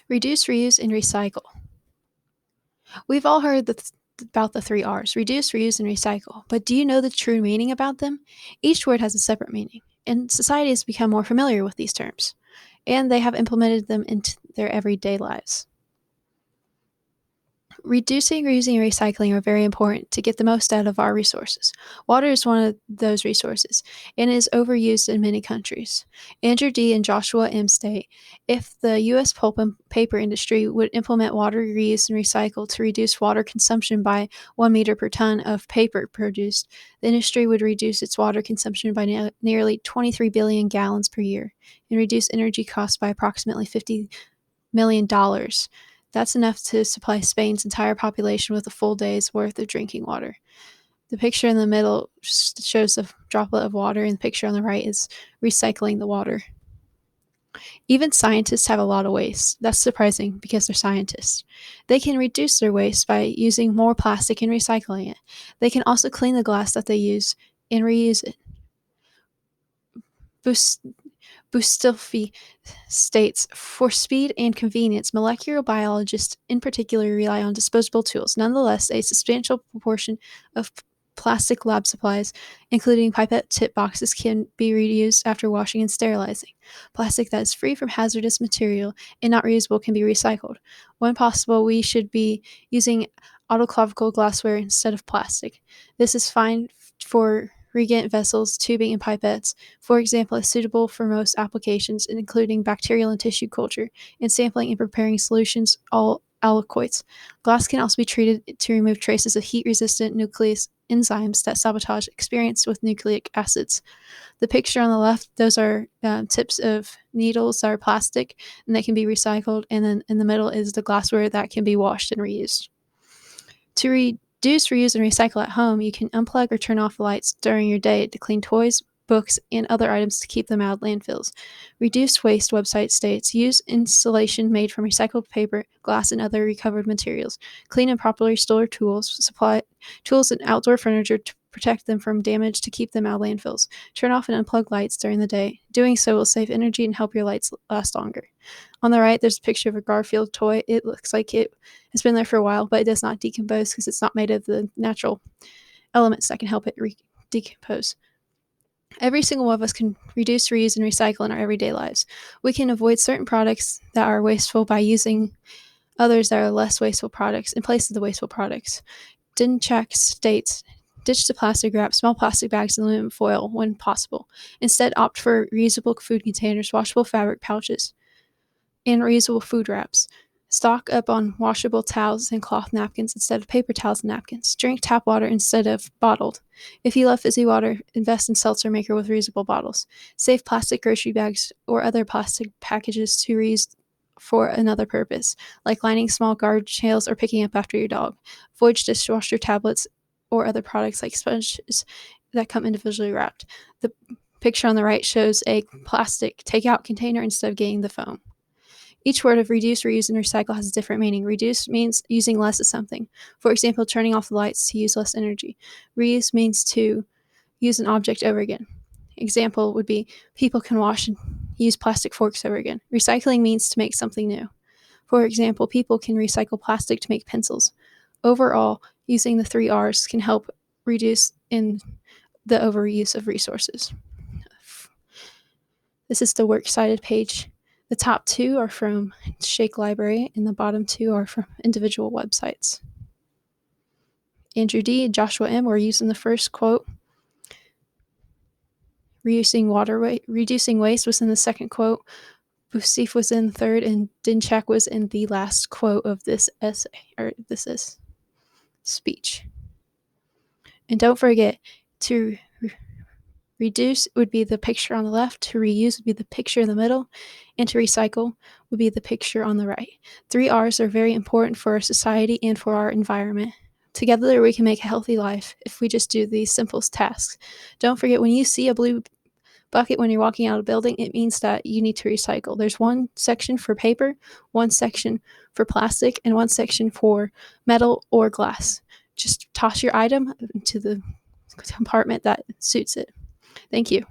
Reduce, reuse, and recycle. We've all heard about the 3 R's: reduce, reuse, and recycle. But do you know the true meaning about them? Each word has a separate meaning, and society has become more familiar with these terms, and they have implemented them into their everyday lives. Reducing, reusing, and recycling are very important to get the most out of our resources. Water is one of those resources and is overused in many countries. Andrew D. and Joshua M. state, if the U.S. pulp and paper industry would implement water reuse and recycle to reduce water consumption by 1 meter per ton of paper produced, the industry would reduce its water consumption by nearly 23 billion gallons per year and reduce energy costs by approximately $50 million. That's enough to supply Spain's entire population with a full day's worth of drinking water. The picture in the middle shows a droplet of water, and the picture on the right is recycling the water. Even scientists have a lot of waste. That's surprising because they're scientists. They can reduce their waste by using more plastic and recycling it. They can also clean the glass that they use and reuse it. Bustilfi states, for speed and convenience, molecular biologists in particular rely on disposable tools. Nonetheless, a substantial proportion of plastic lab supplies, including pipette tip boxes, can be reused after washing and sterilizing. Plastic that is free from hazardous material and not reusable can be recycled. When possible, we should be using autoclavical glassware instead of plastic. This is fine for reagent vessels, tubing, and pipettes. For example, is suitable for most applications, including bacterial and tissue culture, and sampling and preparing solutions, all alloys. Glass can also be treated to remove traces of heat-resistant nuclease enzymes that sabotage experience with nucleic acids. The picture on the left, those are tips of needles that are plastic and that can be recycled, and then in the middle is the glassware that can be washed and reused. To reduce, reuse, and recycle at home, you can unplug or turn off lights during your day to clean toys, books, and other items to keep them out of landfills. Reduce Waste website states, use insulation made from recycled paper, glass, and other recovered materials. Clean and properly store tools, supply tools and outdoor furniture to protect them from damage to keep them out of landfills. Turn off and unplug lights during the day. Doing so will save energy and help your lights last longer. On the right, there's a picture of a Garfield toy. It looks like it has been there for a while, but it does not decompose because it's not made of the natural elements that can help it decompose. Every single one of us can reduce, reuse, and recycle in our everyday lives. We can avoid certain products that are wasteful by using others that are less wasteful products in place of the wasteful products. Dinchak states, ditch the plastic wrap, small plastic bags, and aluminum foil when possible. Instead, opt for reusable food containers, washable fabric pouches, and reusable food wraps. Stock up on washable towels and cloth napkins instead of paper towels and napkins. Drink tap water instead of bottled. If you love fizzy water, invest in seltzer maker with reusable bottles. Save plastic grocery bags or other plastic packages to reuse for another purpose, like lining small garbage pails or picking up after your dog. Avoid dishwasher tablets or other products like sponges that come individually wrapped. The picture on the right shows a plastic takeout container instead of getting the foam. Each word of reduce, reuse, and recycle has a different meaning. Reduce means using less of something. For example, turning off the lights to use less energy. Reuse means to use an object over again. Example would be people can wash and use plastic forks over again. Recycling means to make something new. For example, people can recycle plastic to make pencils. Overall, using the 3 R's can help reduce in the overuse of resources. This is the works cited page. The top 2 are from Shake Library, and the bottom 2 are from individual websites. Andrew D. and Joshua M. were using the first quote. Reducing waste was in the second quote. Busif was in the third, and Dinchak was in the last quote of this essay, or this is speech. And don't forget, to reduce would be the picture on the left, to reuse would be the picture in the middle, and to recycle would be the picture on the right. 3 R's are very important for our society and for our environment. Together, we can make a healthy life if we just do these simple tasks. Don't forget, when you see a blue bucket when you're walking out of a building, it means that you need to recycle. There's one section for paper, one section for plastic, and one section for metal or glass. Just toss your item into the compartment that suits it. Thank you.